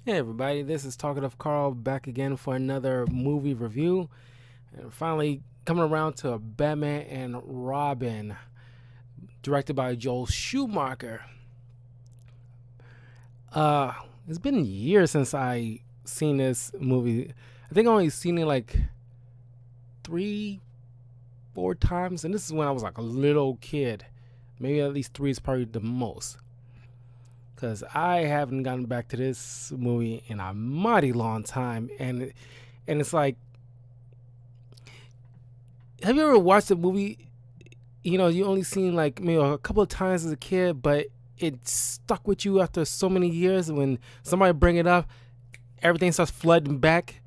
Hey everybody, this is Talkative Carl back again for another movie review. And finally coming around to Batman and Robin, directed by Joel Schumacher. Uh it's been years since I seen this movie. I think I only seen it like three, 4 times, and this is when I was like a little kid. Maybe at least three is probably the most. Cause I haven't gotten back to this movie in a mighty long time, and it's like, have you ever watched a movie? You know, you only seen like maybe a couple of times as a kid, but it stuck with you after so many years. And when somebody bring it up, everything starts flooding back.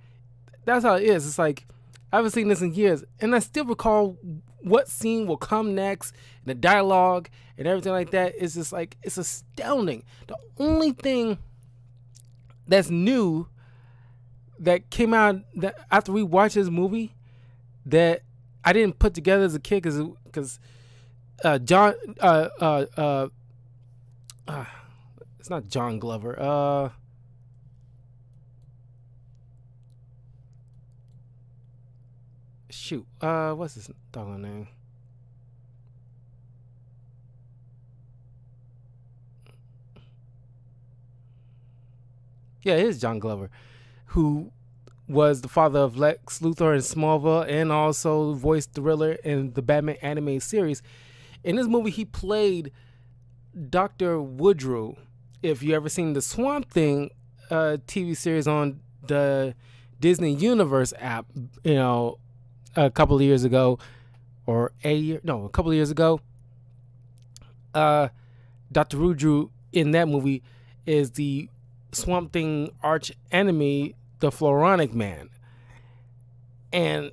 That's how it is. It's like I haven't seen this in years, and I still recall what scene will come next, and the dialogue and everything like that. It's just like it's astounding. The only thing that's new that came out that after we watched this movie that I didn't put together as a kid because John uh, it's not John Glover. Shoot. What's his doggone name? Yeah, it is John Glover, who was the father of Lex Luthor in Smallville and also voiced the Riddler in the Batman animated series. In this movie, he played Dr. Woodrow. If you ever seen the Swamp Thing TV series on the Disney Universe app, you know, a couple of years ago, or a couple of years ago, uh, Dr. Woodrow in that movie is the Swamp Thing arch enemy, the Floronic Man. And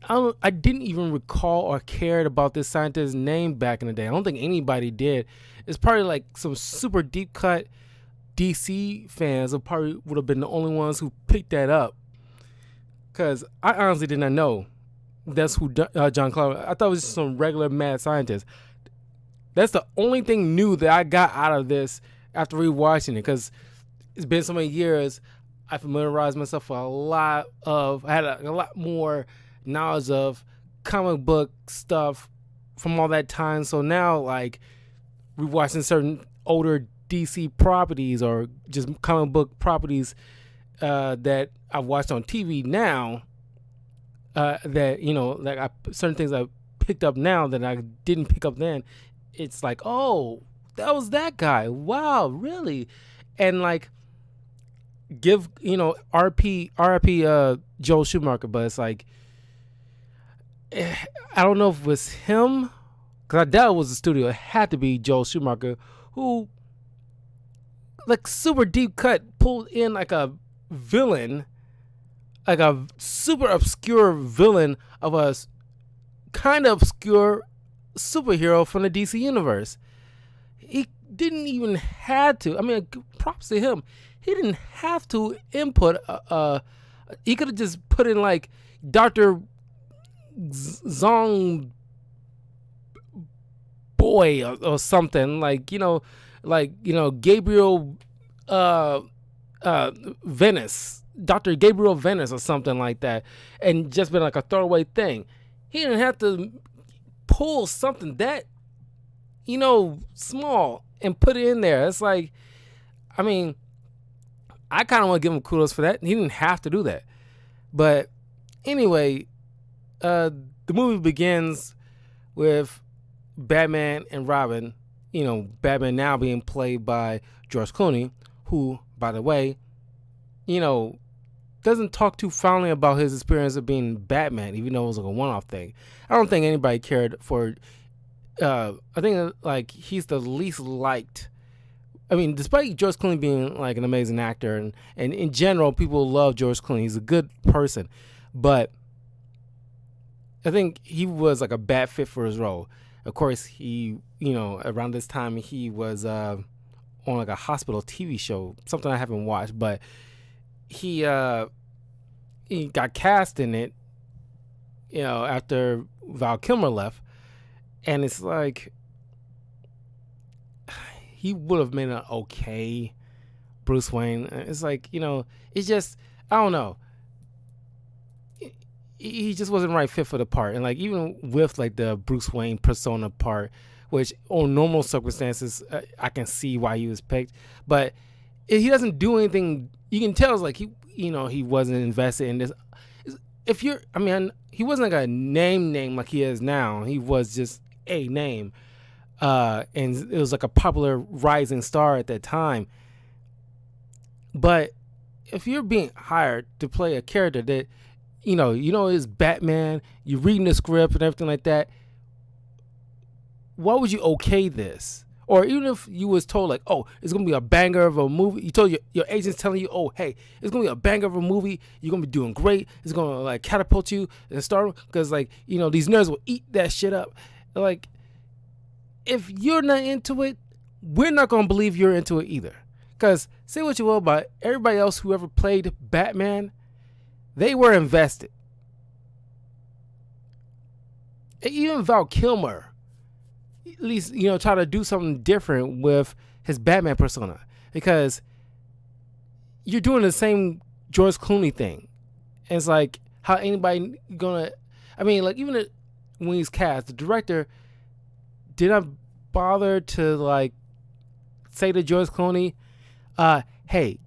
I didn't even recall or cared about this scientist's name back in the day. I don't think anybody did. It's probably like some super deep cut DC fans who probably would have been the only ones who picked that up. Because I honestly did not know that's who John Clover. I thought it was just some regular mad scientist. That's the only thing new that I got out of this after rewatching it. Because it's been so many years. I familiarized myself with I had a lot more knowledge of comic book stuff from all that time. So now, like, rewatching certain older DC properties or just comic book properties that I've watched on TV now, that, you know, like certain things I picked up now that I didn't pick up then. It's like, oh, that was that guy. Wow, really? And like, give RP Joel Schumacher, but it's like I don't know if it was him because I doubt it was the studio. It had to be Joel Schumacher who, like, super deep cut pulled in like a villain, like a super obscure villain of a kind of obscure superhero from the DC universe. He didn't even have to. I mean, props to him. He didn't have to input. He could have just put in like Doctor Zong Boy or something, like Gabriel uh, Venice, Doctor Gabriel Venice or something like that, and just been like a throwaway thing. He didn't have to pull something that small and put it in there. It's like, I mean, I kind of want to give him kudos for that. He didn't have to do that. But anyway, the movie begins with Batman and Robin. You know, Batman now being played by George Clooney, who, by the way, doesn't talk too fondly about his experience of being Batman, even though it was like a one-off thing. I don't think anybody cared for. I think like he's the least liked. I mean, despite George Clooney being like an amazing actor, and in general, people love George Clooney. He's a good person, but I think he was like a bad fit for his role. Of course, around this time he was on like a hospital TV show, something I haven't watched, but he got cast in it, after Val Kilmer left, and it's like he would have made an okay Bruce Wayne. It's like, it's just, I don't know. He just wasn't the right fit for the part. And like, even with like the Bruce Wayne persona part, which on normal circumstances, I can see why he was picked, but he doesn't do anything. You can tell it's like he wasn't invested in this. He wasn't like a name like he is now. He was just a name. And it was like a popular rising star at that time. But if you're being hired to play a character that, is Batman, you're reading the script and everything like that, why would you okay this? Or even if you was told like, oh, it's going to be a banger of a movie. You told your agent's telling you, oh, hey, it's going to be a banger of a movie. You're going to be doing great. It's going to like catapult you and start, because like, these nerds will eat that shit up. Like, if you're not into it, we're not going to believe you're into it either. Because say what you will about everybody else who ever played Batman, they were invested. And even Val Kilmer, at least, try to do something different with his Batman persona. Because you're doing the same George Clooney thing. And it's like, how anybody gonna... like, even when he's cast, the director did not bother to, like, say to George Clooney, hey,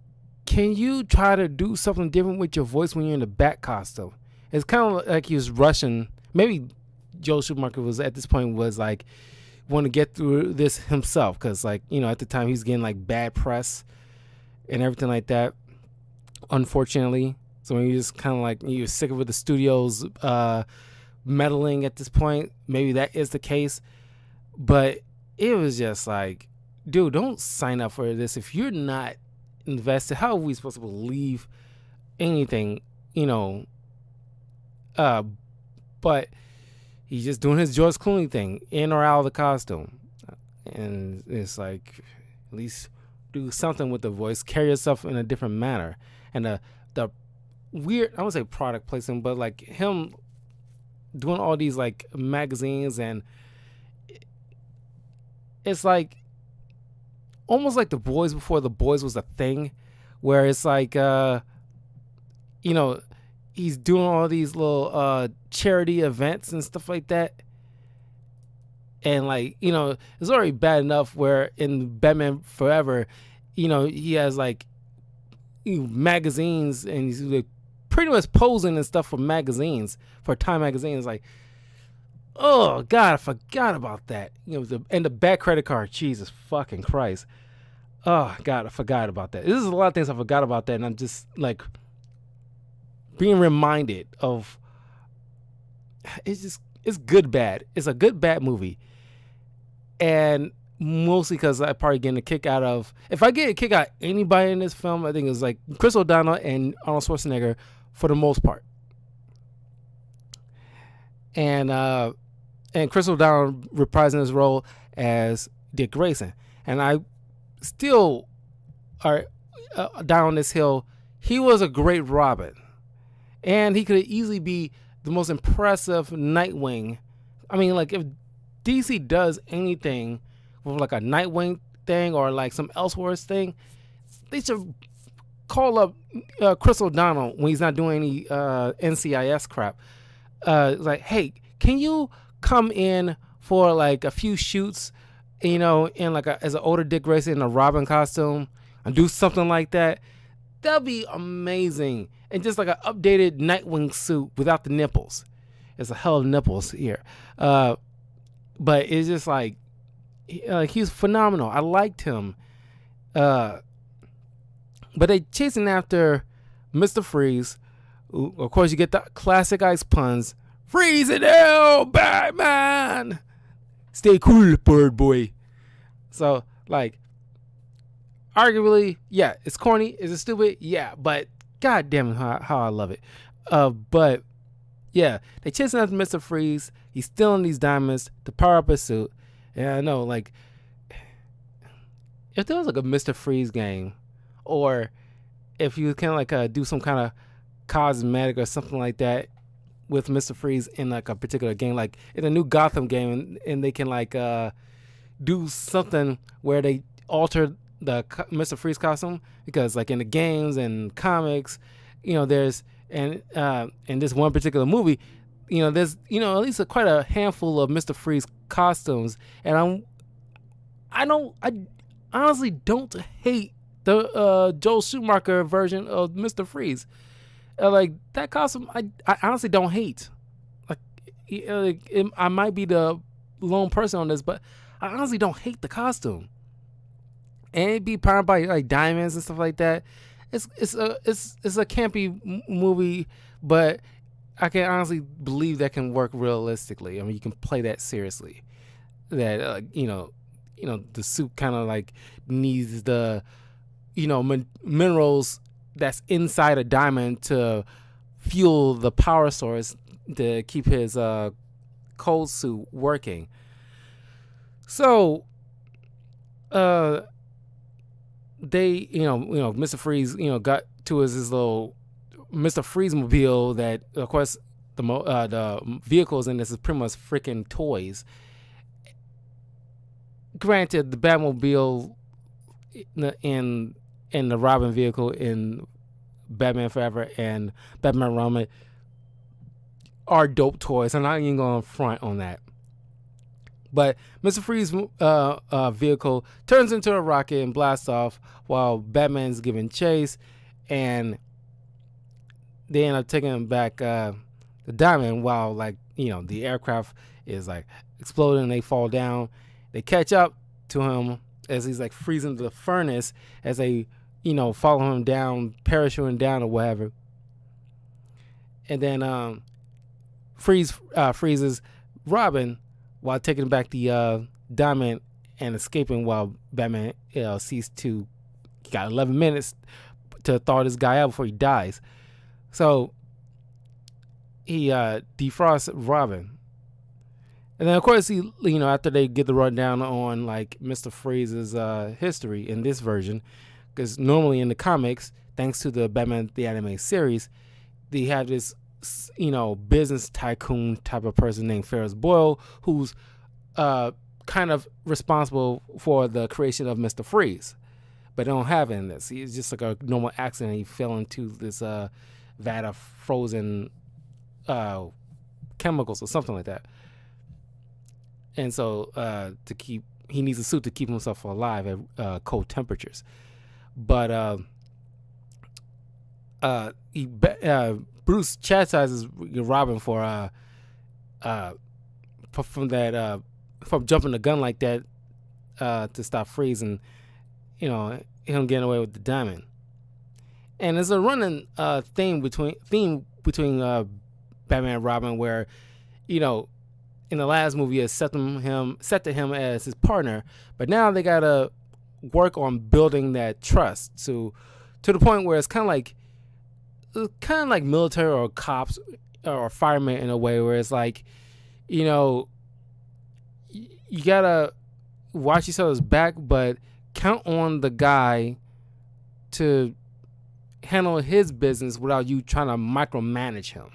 can you try to do something different with your voice when you're in the Bat costume? It's kind of like he was rushing. Maybe Joel Schumacher was, at this point, was like, want to get through this himself, because like, at the time he's getting like bad press and everything like that, unfortunately. So when you're just kind of like, you're sick of the studios meddling at this point, maybe that is the case. But it was just like, dude, don't sign up for this if you're not invested. How are we supposed to believe anything, but he's just doing his George Clooney thing, in or out of the costume. And it's like, at least do something with the voice, carry yourself in a different manner. And the weird, I won't say product placement, but like him doing all these like magazines, and it's like almost like The Boys before The Boys was a thing, where it's like, he's doing all these little charity events and stuff like that. And like, it's already bad enough where in Batman Forever, he has like magazines, and he's like pretty much posing and stuff for magazines, for Time magazine. It's like, oh God, I forgot about that. And the Bat credit card, Jesus fucking Christ. Oh God, I forgot about that. This is a lot of things I forgot about that, and I'm just like being reminded of. It's good bad. It's a good bad movie, and mostly because I probably getting a kick out of. If I get a kick out of anybody in this film, I think it's like Chris O'Donnell and Arnold Schwarzenegger for the most part. And Chris O'Donnell reprising his role as Dick Grayson, and I still are down this hill. He was a great Robin, and he could easily be the most impressive Nightwing. Like if DC does anything with like a Nightwing thing or like some Elseworlds thing, they should call up Chris O'Donnell when he's not doing any NCIS crap. Like, hey, can you come in for like a few shoots, in like as an older Dick Grayson in a Robin costume, and do something like that? That'd be amazing. And just like an updated Nightwing suit without the nipples. It's a hell of nipples here. But it's just like he's phenomenal. I liked him. But they chasing after Mr. Freeze. Of course, you get the classic ice puns. Freeze it out, Batman! Stay cool, bird boy. So, like, arguably, yeah, it's corny. Is it stupid? Yeah, but God damn it, how I love it. But, yeah, they chasing after Mr. Freeze. He's stealing these diamonds to power up his suit. And I know, like, if there was, like, a Mr. Freeze game, or if you can, like, do some kind of cosmetic or something like that with Mr. Freeze in like a particular game, like in a new Gotham game, and they can like do something where they alter Mr. Freeze costume, because like in the games and comics, there's and in this one particular movie, there's at least quite a handful of Mr. Freeze costumes, and I honestly don't hate the Joel Schumacher version of Mr. Freeze. Like that costume, I honestly don't hate. I might be the lone person on this, but I honestly don't hate the costume. And it be powered by like diamonds and stuff like that. It's a campy movie, but I can honestly believe that can work realistically. I mean, you can play that seriously. That the suit kind of like needs the minerals that's inside a diamond to fuel the power source to keep his cold suit working. So, they, Mr. Freeze, got to his little Mr. Freeze mobile that, of course, the vehicles in this is pretty much freaking toys. Granted, the Batmobile in the Robin vehicle in Batman Forever and Batman Robin are dope toys. I'm not even going to front on that. But Mr. Freeze's vehicle turns into a rocket and blasts off while Batman's giving chase, and they end up taking him back the diamond while the aircraft is like exploding and they fall down. They catch up to him as he's like freezing the furnace as they follow him down, parachuting down or whatever. And then freezes Robin while taking back the diamond and escaping while Batman sees to he got 11 minutes to thaw this guy out before he dies. So he defrosts Robin. And then of course he after they get the rundown on like Mr. Freeze's history in this version, because normally in the comics, thanks to the Batman the Anime series, they have this business tycoon type of person named Ferris Boyle, who's kind of responsible for the creation of Mr. Freeze. But they don't have it in this. He's just like a normal accident. He fell into this vat of frozen chemicals or something like that. And so he needs a suit to keep himself alive at cold temperatures. But Bruce chastises Robin for from jumping the gun like that to stop freezing, him getting away with the diamond. And there's a running theme between Batman and Robin where, in the last movie it set to him as his partner, but now they gotta work on building that trust to the point where it's kind of like military or cops or firemen in a way where it's like, you gotta watch each other's back, but count on the guy to handle his business without you trying to micromanage him.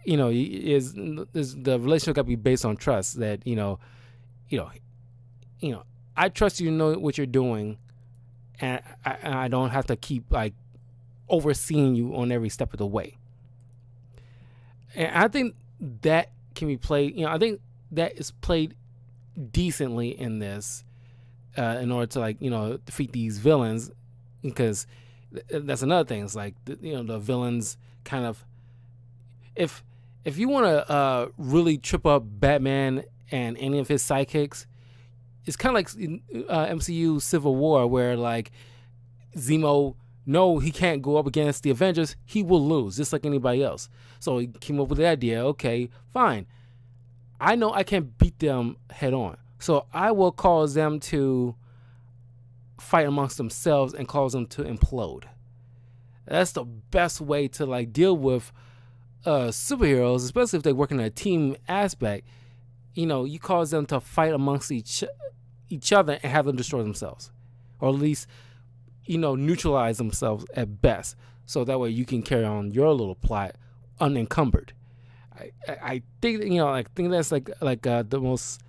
Is the relationship got to be based on trust that, I trust you know what you're doing, and I don't have to keep like overseeing you on every step of the way. And I think that can be played, I think that is played decently in this in order to defeat these villains, because that's another thing. It's like the villains kind of, if you want to really trip up Batman and any of his sidekicks, it's kind of like MCU Civil War, where like Zemo, no, he can't go up against the Avengers. He will lose, just like anybody else. So he came up with the idea, okay, fine. I know I can't beat them head on, so I will cause them to fight amongst themselves and cause them to implode. That's the best way to like deal with superheroes, especially if they work in a team aspect. You cause them to fight amongst each other and have them destroy themselves, or at least neutralize themselves at best, so that way you can carry on your little plot unencumbered. I think I think that's like the most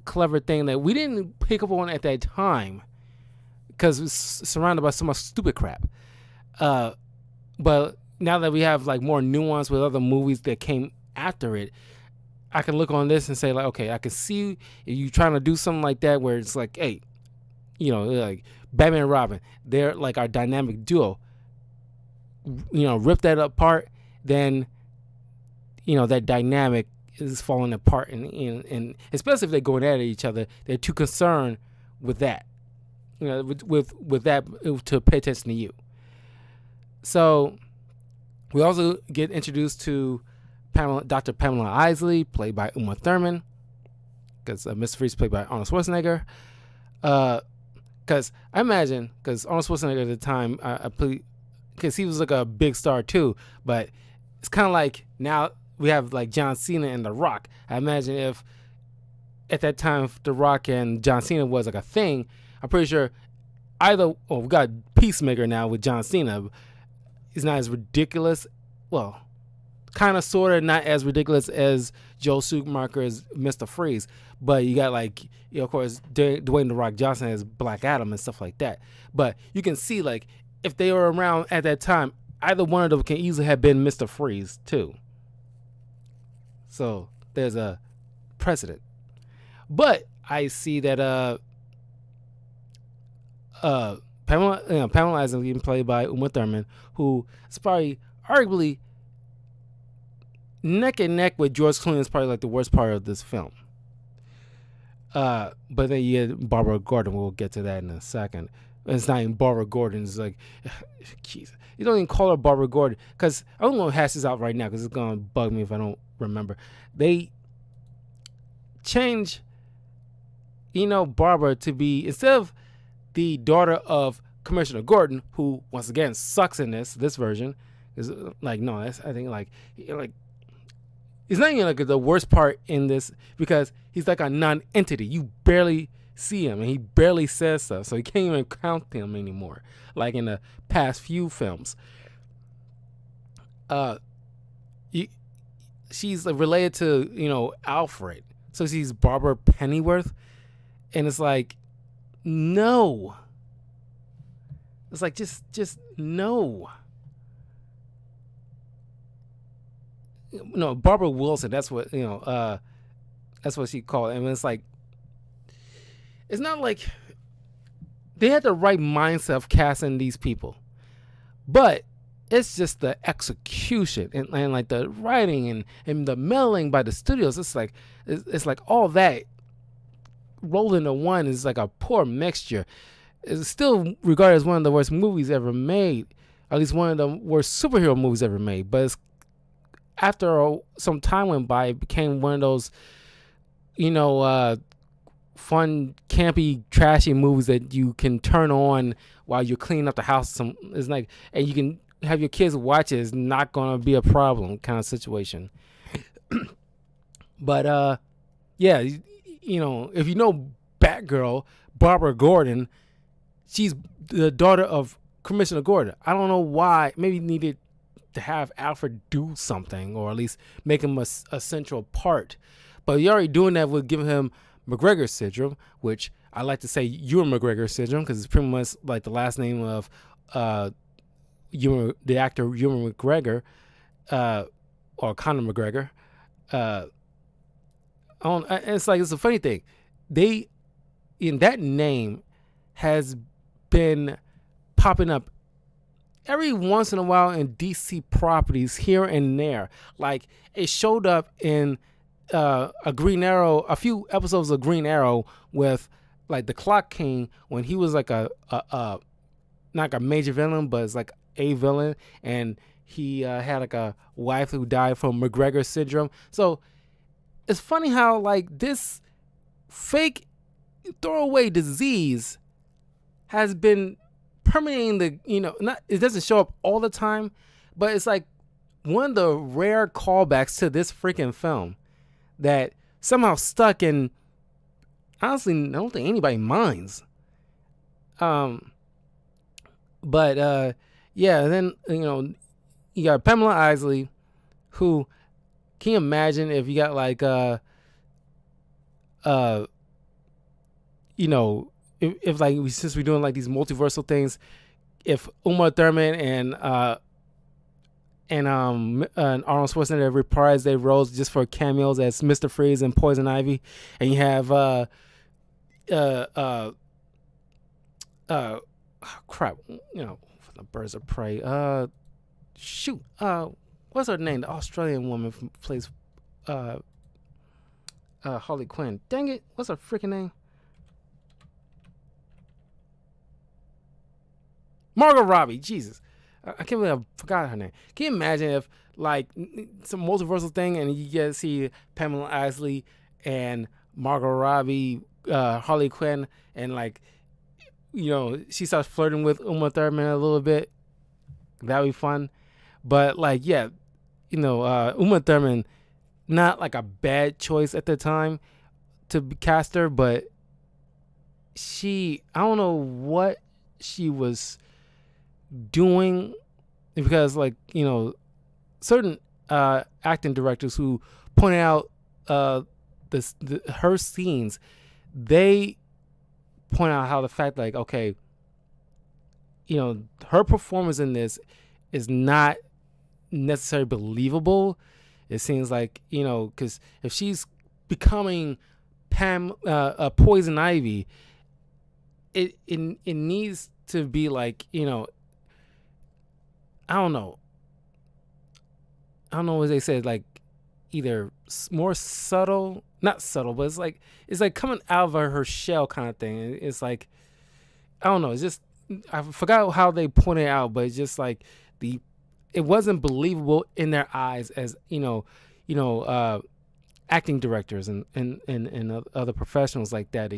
clever thing that we didn't pick up on at that time, because it's surrounded by so much stupid crap. But now that we have like more nuance with other movies that came after it, I can look on this and say like, okay, I can see if you trying to do something like that where it's like, hey, like Batman and Robin, they're like our dynamic duo. Rip that apart, then that dynamic is falling apart, and especially if they're going at each other, they're too concerned with that, with that to pay attention to you. So we also get introduced to Dr. Pamela Isley, played by Uma Thurman, because Mr. Freeze played by Arnold Schwarzenegger. Because I imagine, because Arnold Schwarzenegger at the time, because he was like a big star too, but it's kind of like now we have like John Cena and The Rock. I imagine if at that time The Rock and John Cena was like a thing, I'm pretty sure we got Peacemaker now with John Cena. He's not as ridiculous. Well, kind of, sort of not as ridiculous as Joe Schumacher's Mr. Freeze. But you got like, of course, Dwayne The Rock Johnson as Black Adam and stuff like that. But you can see like if they were around at that time, either one of them can easily have been Mr. Freeze too. So there's a precedent. But I see that Pamela Isley being played by Uma Thurman, who is probably arguably neck and neck with George Clooney, is probably like the worst part of this film. But then you get Barbara Gordon. We'll get to that in a second. It's not even Barbara Gordon. It's like, jeez, you don't even call her Barbara Gordon, because I don't know to hash this out right now because it's gonna bug me if I don't remember. They change, Barbara to be, instead of the daughter of Commissioner Gordon, who once again sucks in this version, is like, no, I think like it's not even like the worst part in this, because he's like a non-entity. You barely see him and he barely says stuff, so you can't even count him anymore like in the past few films. She's related to Alfred, so she's Barbara Pennyworth, and it's like, no, it's like just no. No, Barbara Wilson, that's what that's what she called it. I mean, it's like, it's not like they had the right mindset of casting these people, but it's just the execution and like the writing and the meddling by the studios. It's like all that rolled into one is like a poor mixture. It's still regarded as one of the worst movies ever made, at least one of the worst superhero movies ever made. But it's, after some time went by, it became one of those, fun, campy, trashy movies that you can turn on while you're cleaning up the house. It's like, and you can have your kids watch it. It's not gonna be a problem kind of situation. But yeah, if you know Batgirl, Barbara Gordon, she's the daughter of Commissioner Gordon. I don't know why. Maybe needed to have Alfred do something, or at least make him a central part. But you're already doing that with giving him McGregor syndrome, which I like to say Ewan McGregor syndrome, because it's pretty much like the last name of the actor Ewan McGregor, or Conor McGregor. It's like, it's a funny thing. That name has been popping up every once in a while in DC properties here and there. Like, it showed up in a few episodes of Green Arrow with like the Clock King, when he was like a not like a major villain, but it's like a villain, and he had like a wife who died from McGregor syndrome. So it's funny how like this fake throwaway disease has been permeating it doesn't show up all the time, but it's like one of the rare callbacks to this freaking film that somehow stuck, and honestly, I don't think anybody minds. But yeah, then you got Pamela Isley, who, can you imagine if you got like if if like since we're doing like these multiversal things, if Uma Thurman and Arnold Schwarzenegger reprise their roles just for cameos as Mr. Freeze and Poison Ivy, and you have crap, from the Birds of Prey. What's her name? The Australian woman plays Harley Quinn. Dang it, what's her freaking name? Margot Robbie. Jesus, I can't believe I forgot her name. Can you imagine if like some multiversal thing and you get to see Pamela Isley and Margot Robbie, Harley Quinn, and like she starts flirting with Uma Thurman a little bit. That'd be fun. But like Uma Thurman, not like a bad choice at the time to cast her, but I don't know what she was doing, because like certain acting directors who pointed out her scenes, they point out how the fact like, okay, her performance in this is not necessarily believable. It seems like because if she's becoming Poison Ivy, it needs to be like I don't know what they said, like either more subtle, not subtle, but it's like coming out of her shell kind of thing. It's like, I don't know, it's just, I forgot how they pointed it out, but it's just like it wasn't believable in their eyes as acting directors and other professionals like that.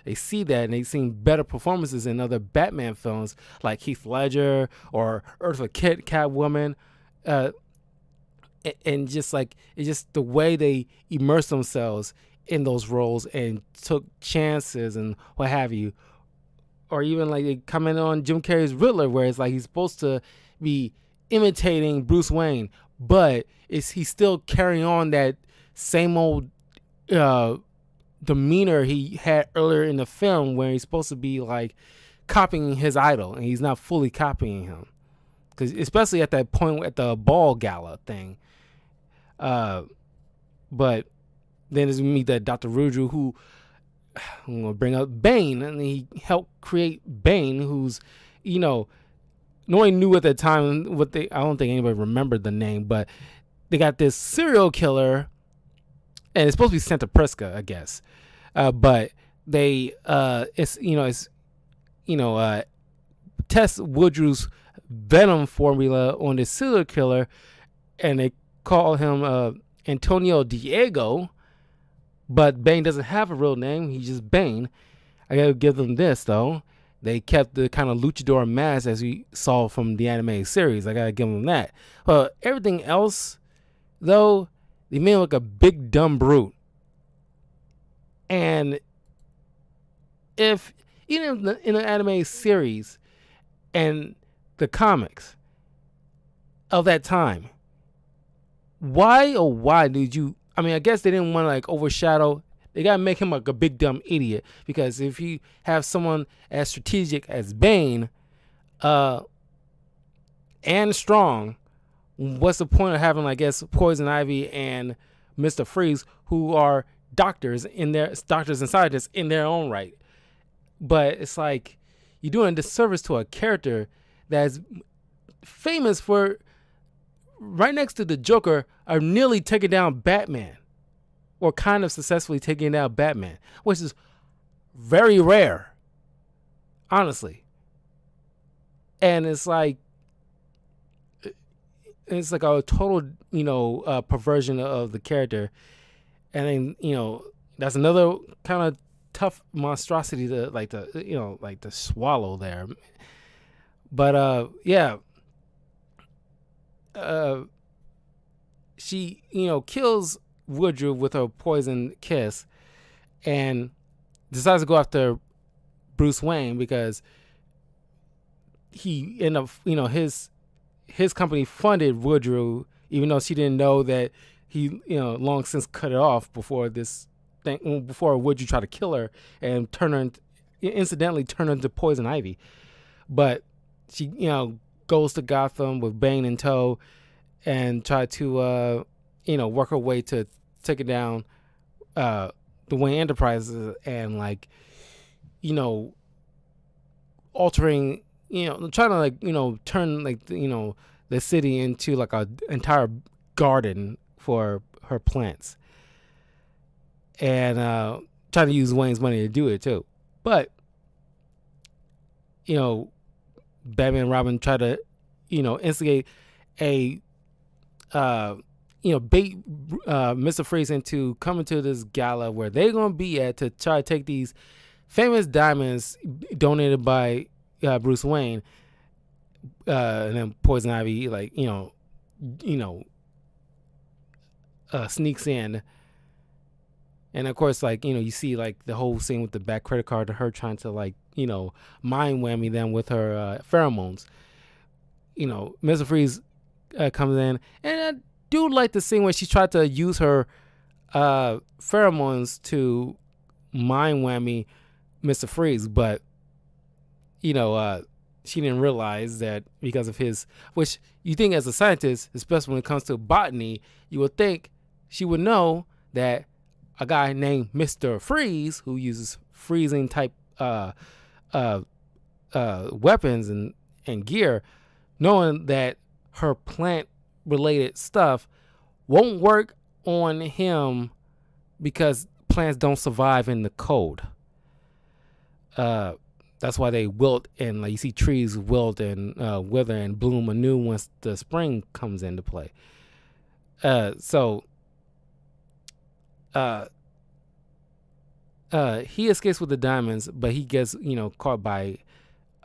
They see that and they've seen better performances in other Batman films like Heath Ledger or Eartha Kitt, Catwoman, and just like it's just the way they immerse themselves in those roles and took chances and what have you. Or even like they comment on Jim Carrey's Riddler, where it's like he's supposed to be imitating Bruce Wayne, but he's still carrying on that same old demeanor he had earlier in the film, where he's supposed to be like copying his idol, and he's not fully copying him. Because especially at that point at the ball gala thing. But then as we meet that Dr. Rudru, who I'm gonna bring up Bane, and he helped create Bane, who's no one knew at the time I don't think anybody remembered the name, but they got this serial killer, and it's supposed to be Santa Prisca, I guess. But they test Woodrew's venom formula on this serial killer, and they call him Antonio Diego, but Bane doesn't have a real name. He's just Bane. I gotta give them this though. They kept the kind of luchador mask as we saw from the animated series. I gotta give them that. But everything else, though, they made him look a big dumb brute. And if even in the animated series and the comics of that time, why did you? I mean, I guess they didn't want to like overshadow. They gotta make him like a big dumb idiot, because if you have someone as strategic as Bane, and strong, what's the point of having, I guess, Poison Ivy and Mr. Freeze, who are doctors and scientists in their own right? But it's like you're doing a disservice to a character that's famous for, right next to the Joker, are nearly taking down Batman, or kind of successfully taking down Batman, which is very rare, honestly. And it's like a total, perversion of the character. And then, that's another kind of tough monstrosity to swallow there. But she, kills Woodrow with her poison kiss, and decides to go after Bruce Wayne because he ended up, his company funded Woodrow, even though she didn't know that he, long since cut it off before this thing, before Woodrow tried to kill her and turn her, incidentally turn into Poison Ivy. But she, goes to Gotham with Bane in tow and try to, work her way to take down the Wayne Enterprises and altering, trying to turn the city into like a entire garden for her plants, and trying to use Wayne's money to do it too. But Batman and Robin try to instigate a bait Mr. Freeze into coming to this gala where they're gonna be at to try to take these famous diamonds donated by Bruce Wayne, and then Poison Ivy sneaks in, and of course you see the whole scene with the back credit card to her trying to mind whammy them with her pheromones. Mr. Freeze comes in, and I do like the scene where she tried to use her pheromones to mind whammy Mr. Freeze, but she didn't realize that because of his, which you think as a scientist, especially when it comes to botany, you would think she would know that a guy named Mr. Freeze, who uses freezing type weapons and gear, knowing that her plant related stuff won't work on him because plants don't survive in the cold. That's why they wilt, and you see trees wilt and wither and bloom anew once the spring comes into play. He escapes with the diamonds, but he gets caught by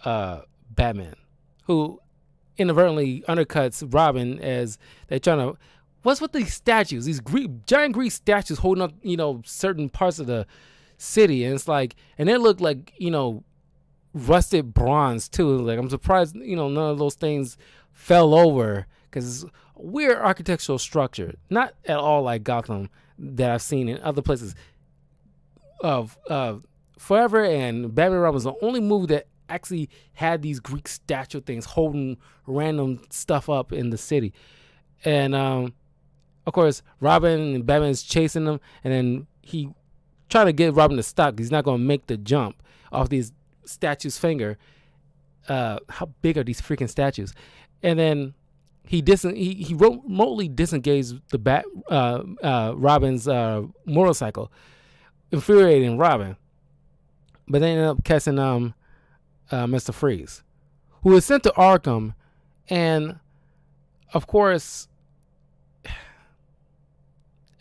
Batman, who inadvertently undercuts Robin as they're trying to. What's with these statues? These giant Greek statues holding up certain parts of the city, and it's and they look like rusted bronze too. I'm surprised none of those things fell over, because it's a weird architectural structure, not at all like Gotham that I've seen in other places. Forever and Batman and Robin was the only movie that actually had these Greek statue things holding random stuff up in the city, and of course Robin and Batman's chasing them, and then he trying to get Robin to stop. He's not going to make the jump off these statue's finger. How big are these freaking statues? And then he remotely disengaged the Robin's motorcycle, infuriating Robin. But they ended up catching Mr. Freeze, who was sent to Arkham, and of course,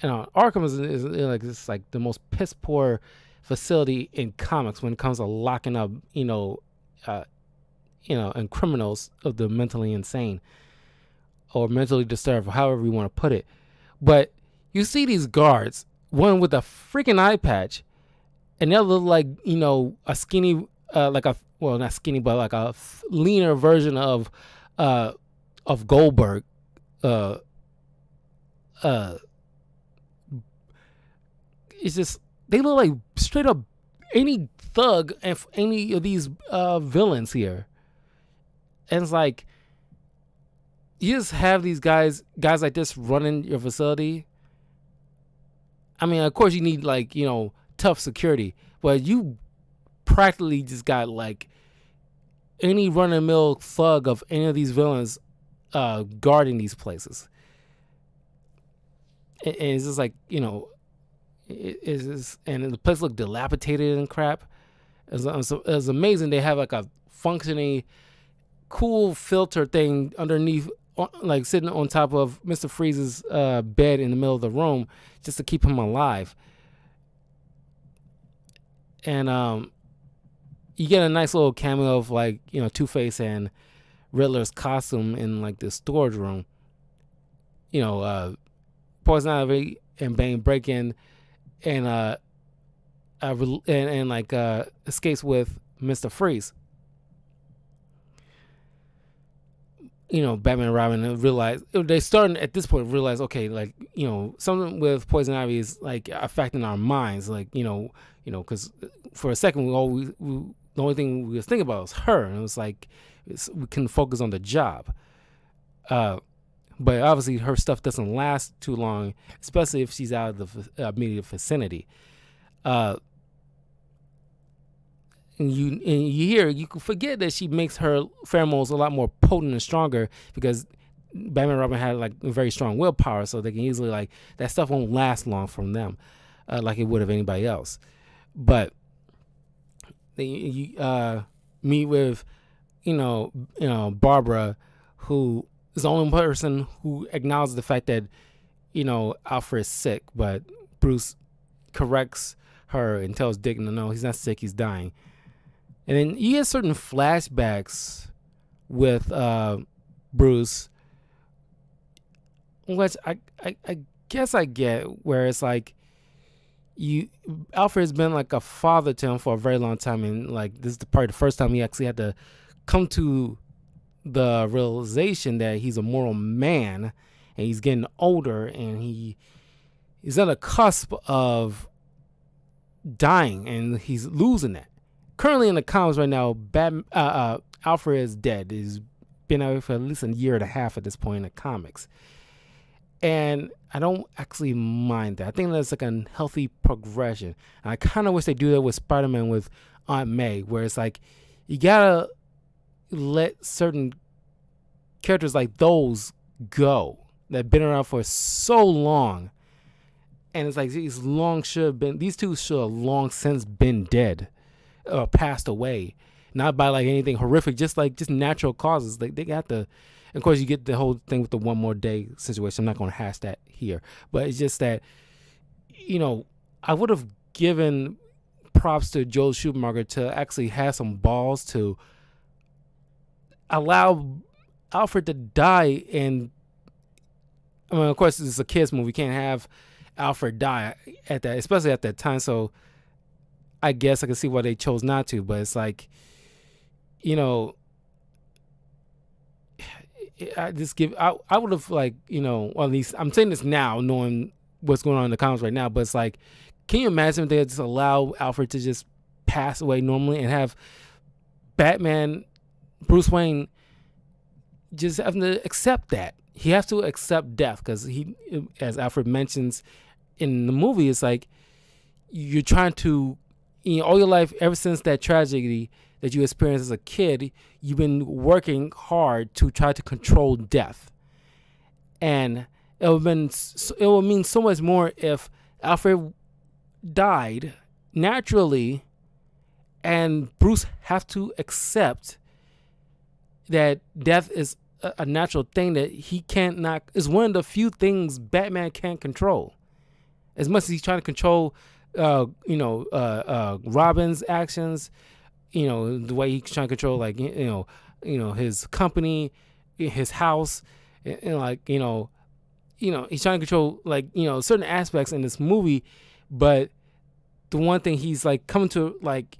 Arkham is the most piss poor facility in comics when it comes to locking up and criminals of the mentally insane or mentally disturbed, however you want to put it. But you see these guards, one with a freaking eye patch, and the other look like a skinny, not skinny, but like a leaner version of Goldberg. It's just, they look like straight up any thug and any of these villains here. And it's you just have these guys like this running your facility. I mean, of course you need tough security, but you practically just got any run-of-the-mill thug of any of these villains guarding these places. And it's just it's just, and the place looked dilapidated and crap. It was amazing. They have a functioning, cool filter thing underneath, sitting on top of Mr. Freeze's bed in the middle of the room, just to keep him alive. And you get a nice little cameo of Two-Face and Riddler's costume in the storage room. Poison Ivy and Bane break in and escapes with Mr. Freeze. Batman and Robin realize they starting at this point realize, okay, like, something with Poison Ivy is like affecting our minds, like, because for a second the only thing we was thinking about was her, and it was like we couldn't focus on the job. But obviously her stuff doesn't last too long, especially if she's out of the immediate vicinity. And you can forget that she makes her pheromones a lot more potent and stronger because Batman and Robin had like very strong willpower, so they can easily, like, that stuff won't last long from them, like it would of anybody else. But you meet with Barbara, who is the only person who acknowledges the fact that Alfred's sick, but Bruce corrects her and tells Dick, no, he's not sick, he's dying. And then you get certain flashbacks with Bruce, which I guess I get, where it's like Alfred's been like a father to him for a very long time, and like this is probably the first time he actually had to come to the realization that he's a mortal man and he's getting older and he's on the cusp of dying and he's losing that. Currently in the comics right now, Alfred is dead. He's been out for at least a year and a half at this point in the comics. And I don't actually mind that. I think that's like a healthy progression. And I kind of wish they do that with Spider-Man with Aunt May, where it's like you gotta let certain characters like those go that have been around for so long. And it's like these two should have long since been dead. Passed away, not by like anything horrific, just natural causes. They got the, of course you get the whole thing with the one more day situation. I'm not going to hash that here, but it's just that I would have given props to Joel Schumacher to actually have some balls to allow Alfred to die. And I mean, of course this is a kids movie, you can't have Alfred die at that, especially at that time, so I guess I can see why they chose not to, but it's like, I would have like, well, at least I'm saying this now, knowing what's going on in the comics right now, but it's like, can you imagine if they just allow Alfred to just pass away normally and have Batman, Bruce Wayne, just having to accept that? He has to accept death because he, as Alfred mentions in the movie, it's like you're trying to, all your life, ever since that tragedy that you experienced as a kid, you've been working hard to try to control death. And it would mean so much more if Alfred died naturally and Bruce have to accept that death is a natural thing that he can't not, is one of the few things Batman can't control. As much as he's trying to control Robin's actions, the way he's trying to control, like, his company, his house, and like, he's trying to control, like, certain aspects in this movie. But the one thing he's like coming to, like,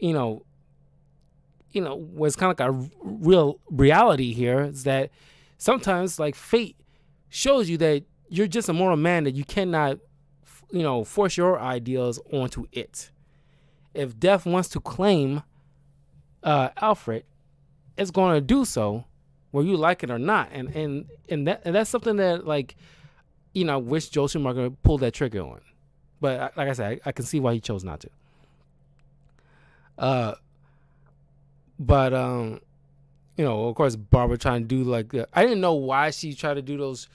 what's kind of like a real reality here is that sometimes, like, fate shows you that you're just a mortal man, that you cannot force your ideals onto it. If death wants to claim Alfred, it's going to do so, whether you like it or not. And that's something that, like, I wish Joel Schumacher pulled that trigger on. But like I said, I can see why he chose not to. But of course, Barbara trying to do like I didn't know why she tried to do those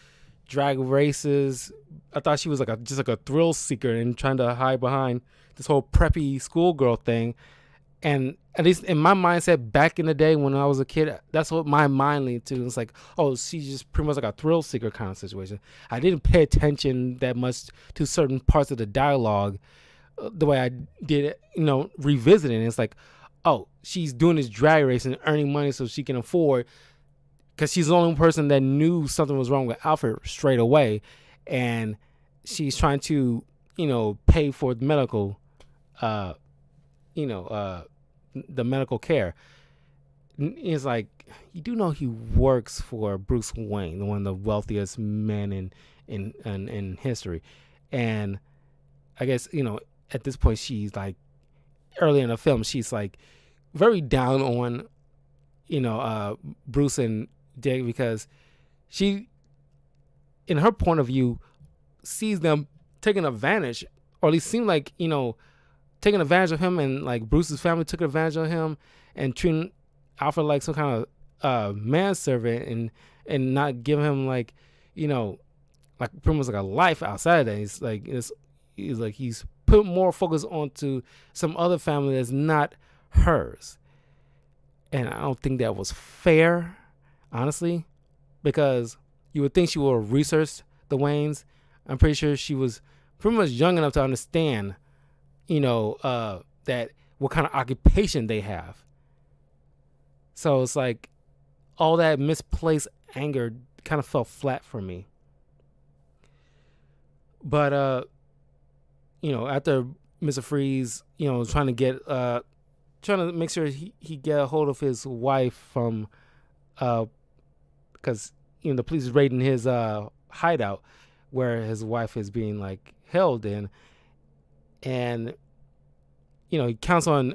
drag races. I thought she was like just a thrill seeker and trying to hide behind this whole preppy schoolgirl thing. And at least in my mindset back in the day when I was a kid, that's what my mind leaned to. It's like, oh, she's just pretty much like a thrill seeker kind of situation. I didn't pay attention that much to certain parts of the dialogue the way I did, revisiting. It's like, oh, she's doing this drag race and earning money so she can afford, because she's the only person that knew something was wrong with Alfred straight away. And she's trying to, pay for the medical, the medical care. it's like, you do know he works for Bruce Wayne, one of the wealthiest men in history. And I guess, at this point, she's like, early in the film, she's like very down on, Bruce and Dick, because she, in her point of view, sees them taking advantage, or at least seem like, taking advantage of him, and like Bruce's family took advantage of him and treating Alfred like some kind of manservant, and not giving him like, like pretty much like a life outside of that. He's put more focus onto some other family that's not hers. And I don't think that was fair, honestly, because you would think she would have researched the Waynes. I'm pretty sure she was pretty much young enough to understand, that what kind of occupation they have. So it's like all that misplaced anger kind of fell flat for me. But after Mr. Freeze, trying to make sure he get a hold of his wife from, because the police is raiding his hideout where his wife is being like held in, and he counts on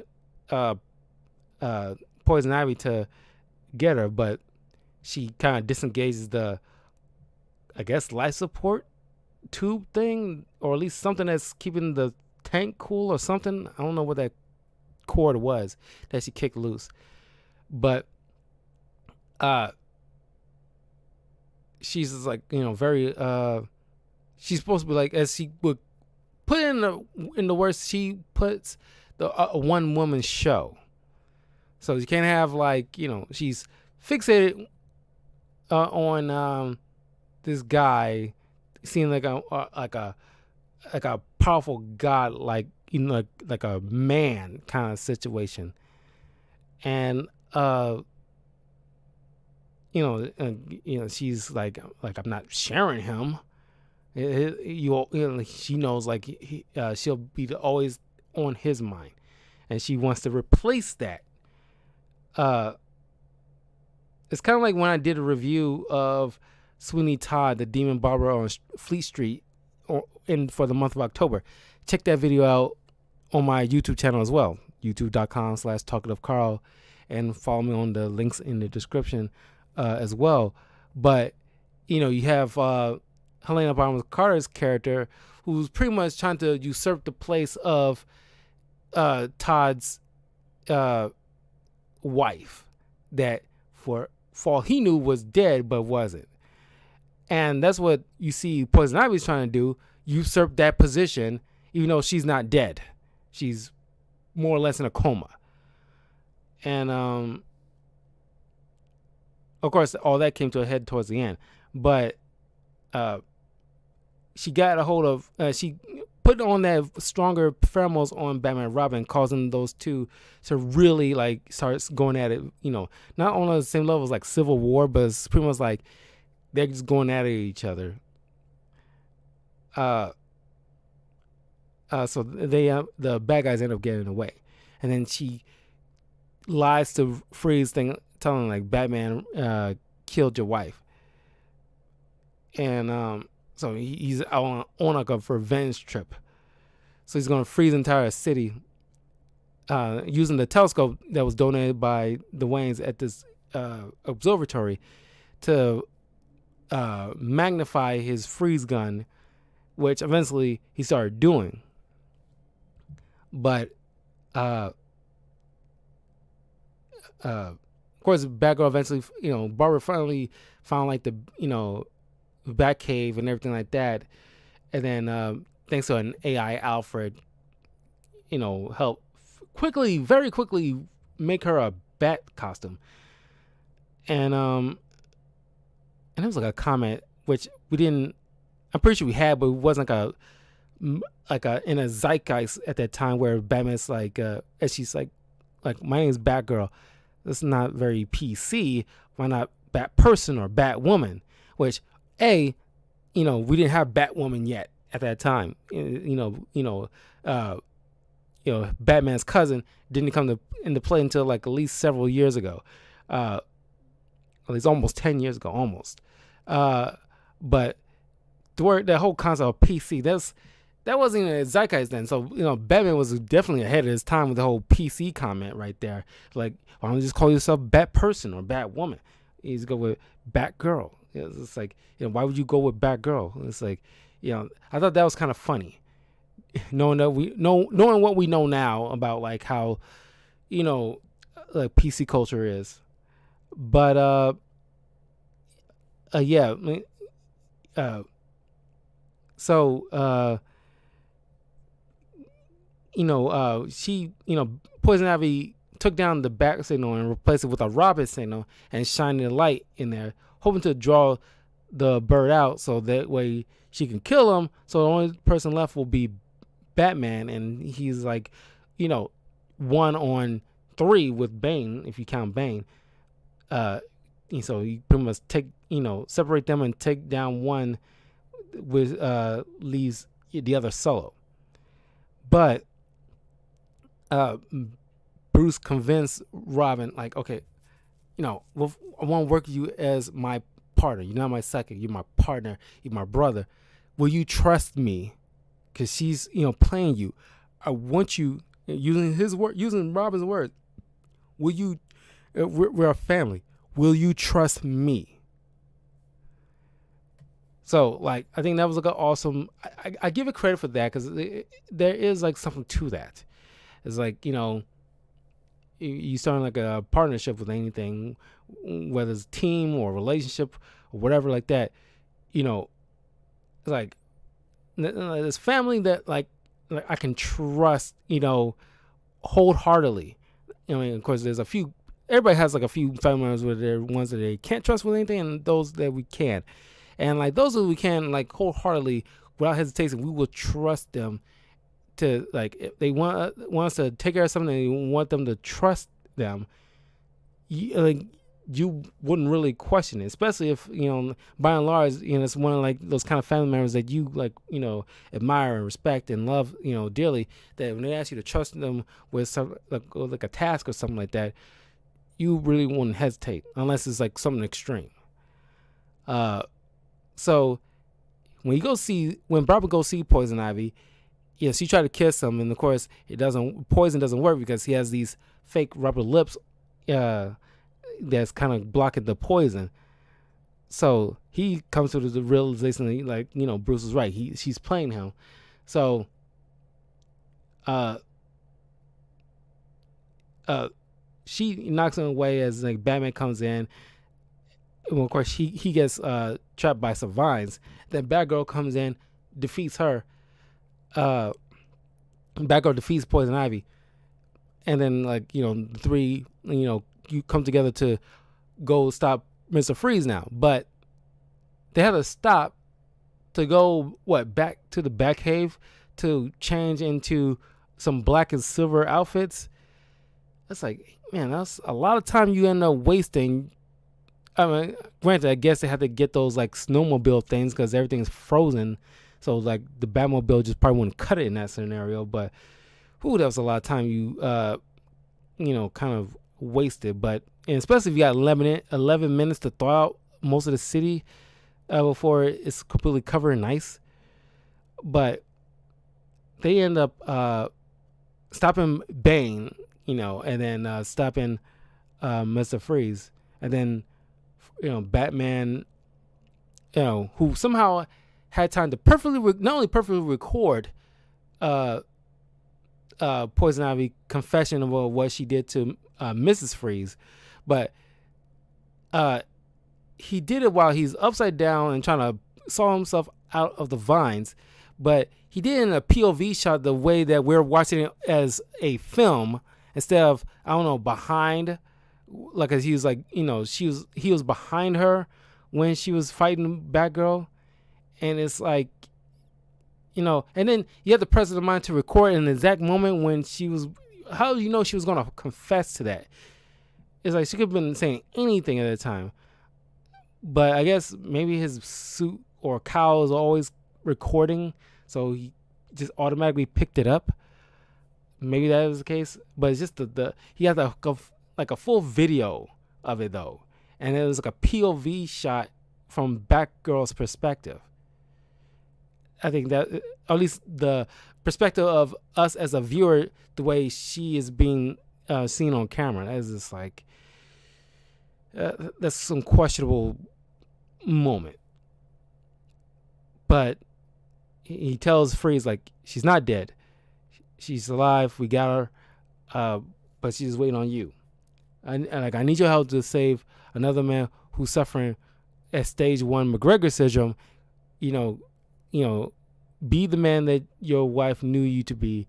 Poison Ivy to get her, but she kind of disengages the, I guess, life support tube thing, or at least something that's keeping the tank cool or something. I don't know what that cord was that she kicked loose, but she's just like, very she's supposed to be like, as she would put in the words, she puts the one woman show. So you can't have like, she's fixated on this guy seeing like a powerful god, like, like a man kind of situation. And she's like I'm not sharing him. She knows like she'll be always on his mind, and she wants to replace that. It's kind of like when I did a review of Sweeney Todd, the Demon Barber on Fleet Street, for the month of October. Check that video out on my YouTube channel as well, youtube.com/talkativecarl, and follow me on the links in the description as well. But you have Helena Bonham Carter's character, who's pretty much trying to usurp the place of Todd's wife, that for all he knew was dead but wasn't. And that's what you see Poison Ivy's trying to do, usurp that position, even though she's not dead. She's more or less in a coma. And of course, all that came to a head towards the end. But she got a hold of, she put on that stronger pheromones on Batman and Robin, causing those two to really like start going at it, not on the same level as like Civil War, but it's pretty much like they're just going at each other. So they the bad guys end up getting away, and then she lies to Freeze, telling like Batman killed your wife, and so he's on like a revenge trip. So he's gonna freeze the entire city using the telescope that was donated by the Waynes at this observatory to magnify his freeze gun, which eventually he started doing. But of course, Batgirl eventually, Barbara finally found like the Batcave and everything like that, and then thanks to an AI Alfred, help very quickly make her a bat costume. And it was like a comment which we didn't, I'm pretty sure we had, but it wasn't like a in a zeitgeist at that time, where Batman's like, as she's like my name is Batgirl. That's not very PC. Why not Bat Person or Batwoman? Which we didn't have Batwoman yet at that time. Batman's cousin didn't come into play until like at least several years ago. At least almost 10 years ago, almost. But the word, that whole concept of PC, that wasn't even a zeitgeist then. So, Batman was definitely ahead of his time with the whole PC comment right there. Like, why don't you just call yourself Bat Person or Bat Woman? You just go with Bat Girl. It's like, why would you go with Bat Girl? It's like, I thought that was kind of funny. Knowing what we know now about like how, like PC culture is. But, yeah. She, Poison Ivy took down the bat signal and replaced it with a robin signal and shining a light in there, hoping to draw the bird out so that way she can kill him. So the only person left will be Batman, and he's like, 1 on 3 with Bane, if you count Bane. So you pretty much separate them and take down one, with leaves the other solo. But Bruce convinced Robin, like, okay, I want to work with you as my partner. You're not my second. You're my partner. You're my brother. Will you trust me? Because she's, playing you. I want you, using Robin's words. Will you? We're a family. Will you trust me? So, like, I think that was like an awesome. I give it credit for that because there is like something to that. It's like, you start like a partnership with anything, whether it's a team or a relationship or whatever like that. It's like this family that like I can trust, wholeheartedly. Of course, there's a few. Everybody has like a few family members where they're ones that they can't trust with anything, and those that we can. And like those that we can, like wholeheartedly, without hesitation, we will trust them to, like, if they want us to take care of something, and you want them to trust them. You wouldn't really question it, especially if by and large, it's one of like those kind of family members that you like, admire and respect and love, dearly. That when they ask you to trust them with some like a task or something like that, you really wouldn't hesitate unless it's like something extreme. So when Barbara goes see Poison Ivy, she tried to kiss him, and of course poison doesn't work because he has these fake rubber lips that's kind of blocking the poison. So he comes to the realization that, like, Bruce is right. She's playing him. So she knocks him away as like Batman comes in. Well, of course, he gets trapped by some vines. Then Batgirl comes in, defeats her. Batgirl defeats Poison Ivy, and then the three you come together to go stop Mr. Freeze now. But they had to stop to go back to the Batcave to change into some black and silver outfits. That's like, man, that's a lot of time you end up wasting. I mean, granted, I guess they had to get those like snowmobile things because everything's frozen. So like the Batmobile just probably wouldn't cut it in that scenario. But that was a lot of time you kind of wasted. But and especially if you got 11 minutes to thaw out most of the city before it's completely covered in ice. But they end up stopping Bane, and then stopping Mr. Freeze, and then Batman, who somehow had time to not only perfectly record Poison Ivy confession of what she did to Mrs. Freeze, but he did it while he's upside down and trying to saw himself out of the vines. But he did it in a POV shot the way that we're watching it as a film instead of, I don't know, behind. Like, as he was like, he was behind her when she was fighting Batgirl. And it's like, and then you have the presence of mind to record in the exact moment when she was, how do you know she was going to confess to that? It's like she could have been saying anything at the time. But I guess maybe his suit or cowl is always recording, so he just automatically picked it up. Maybe that was the case. But it's just he had a full video of it though, and it was like a POV shot from Batgirl's perspective. I think that, at least the perspective of us as a viewer, the way she is being seen on camera, that is just like that's some questionable moment. But he tells Freeze like she's not dead, she's alive. We got her, but she's waiting on you. And like I need your help to save another man who's suffering at stage 1 McGregor syndrome. You know, be the man that your wife knew you to be,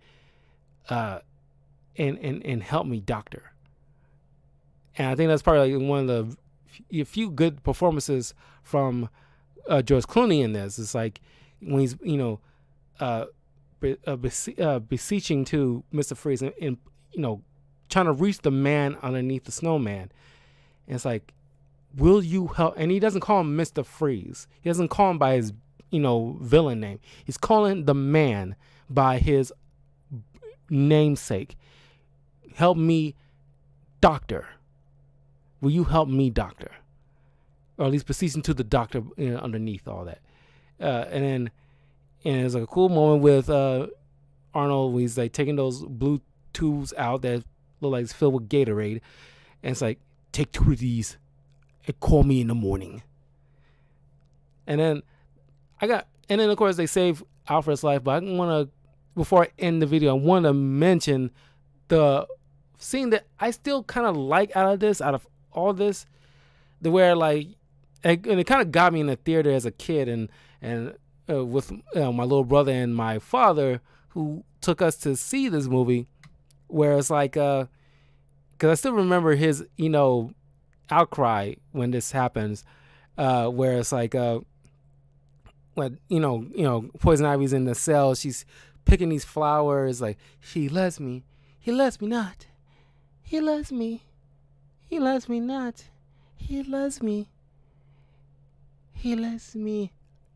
and help me, doctor. And I think that's probably like one of the few good performances from George Clooney in this. It's like when he's beseeching to Mr. Freeze and trying to reach the man underneath the snowman. And it's like, will you help? And he doesn't call him Mr. Freeze. He doesn't call him by his villain name. He's calling the man by his namesake. Help me, doctor. Will you help me, doctor? Or at least beseeching to the doctor underneath all that. And there's like a cool moment with Arnold when he's like taking those blue tubes out that look like it's filled with Gatorade. And it's like, take 2 of these and call me in the morning. And then of course they save Alfred's life. But I want to, before I end the video, I want to mention the scene that I still kind of like out of all this, the where like, and it kind of got me in the theater as a kid, and with my little brother and my father who took us to see this movie, where it's like, because I still remember his outcry when this happens, where it's like when Poison Ivy's in the cell, she's picking these flowers, like, he loves me not, he loves me not, he loves me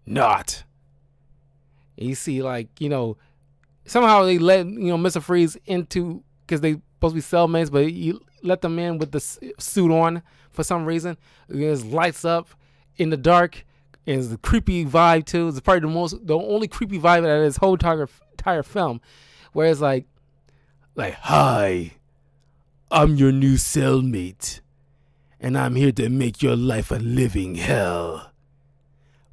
not. And you see, like, somehow they let Mr. Freeze into, because they supposed to be cellmates, but you let them in with the suit on for some reason. There's lights up in the dark. And it's a creepy vibe too. It's probably the only creepy vibe out of this whole entire film, where it's like, hi, I'm your new cellmate, and I'm here to make your life a living hell.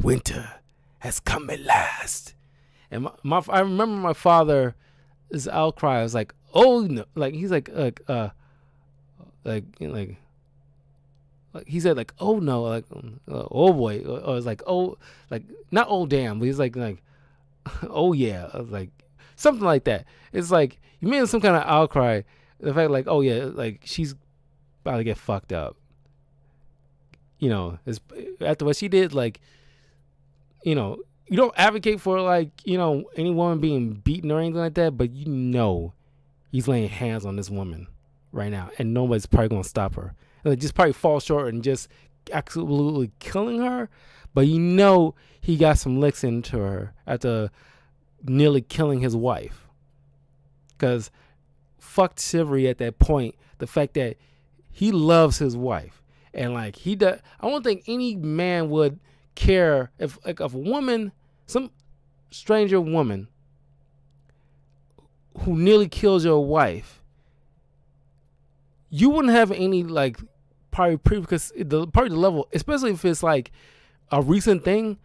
Winter has come at last. And I remember my father's outcry. I was like, oh no, like he's like he said like, oh no, like oh boy, or it's like, oh, like not oh damn, but he's like oh yeah, I was like something like that. It's like you made some kind of outcry. The fact like, oh yeah, like she's about to get fucked up. It's after what she did, like, you don't advocate for like any woman being beaten or anything like that, but he's laying hands on this woman right now, and nobody's probably gonna stop her. And just probably fall short and just absolutely killing her, but he got some licks into her after nearly killing his wife. Because fucked Shivery at that point, the fact that he loves his wife, and like he does. I don't think any man would care if a woman, some stranger woman who nearly kills your wife, you wouldn't have any like probably because the level, especially if it's like a recent thing,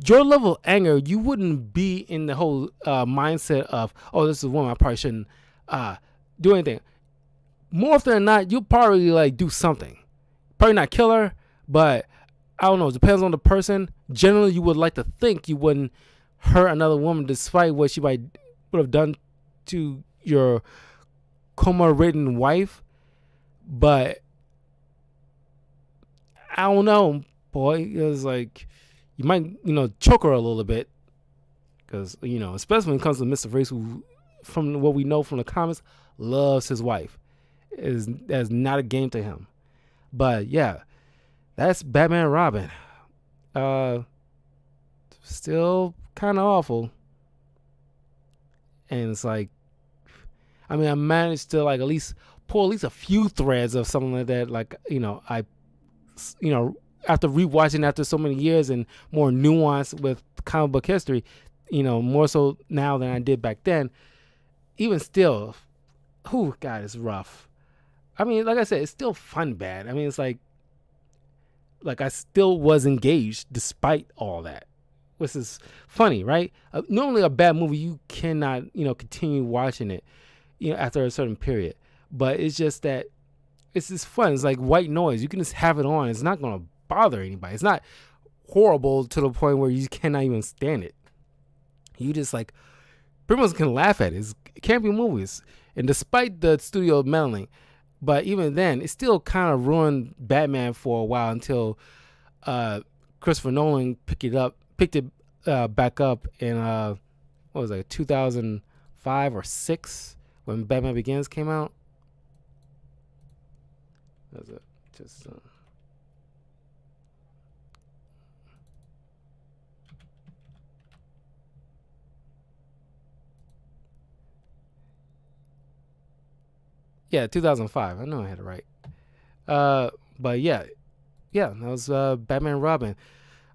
your level of anger, you wouldn't be in the whole mindset of, oh, this is a woman, I probably shouldn't do anything. More often than not, you'll probably like do something. Probably not kill her, but I don't know. It depends on the person. Generally, you would like to think you wouldn't hurt another woman despite what she would have done to your coma-ridden wife. But I don't know, boy. It's like you might, choke her a little bit, because especially when it comes to Mr. Freeze, who, from what we know from the comics, loves his wife. That's not a game to him. But yeah, that's Batman and Robin. Still kind of awful. And it's like, I mean, I managed to like at least pull at least a few threads of something like that. Like, you know, after rewatching after so many years and more nuance with comic book history, more so now than I did back then. Even still, God, it's rough. I mean, like I said, it's still fun bad. I mean, it's like I still was engaged despite all that, which is funny, right? Normally, a bad movie you cannot, continue watching it, after a certain period. But it's just that it's just fun. It's like white noise. You can just have it on. It's not gonna bother anybody. It's not horrible to the point where you cannot even stand it. You just like pretty much can laugh at it. It can't be movies. And despite the studio meddling, but even then, it still kind of ruined Batman for a while until Christopher Nolan picked it back up in what was it, 2005 or 6 when Batman Begins came out. Was it just? Yeah, 2005. I know I had it right. But yeah, that was Batman and Robin.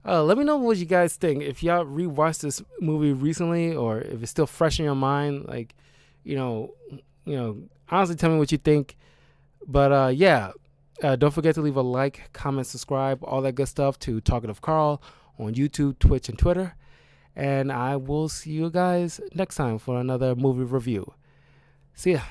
Let me know what you guys think. If y'all rewatched this movie recently, or if it's still fresh in your mind, like, honestly, tell me what you think. But don't forget to leave a like, comment, subscribe, all that good stuff to Talkative Carl on YouTube, Twitch, and Twitter. And I will see you guys next time for another movie review. See ya.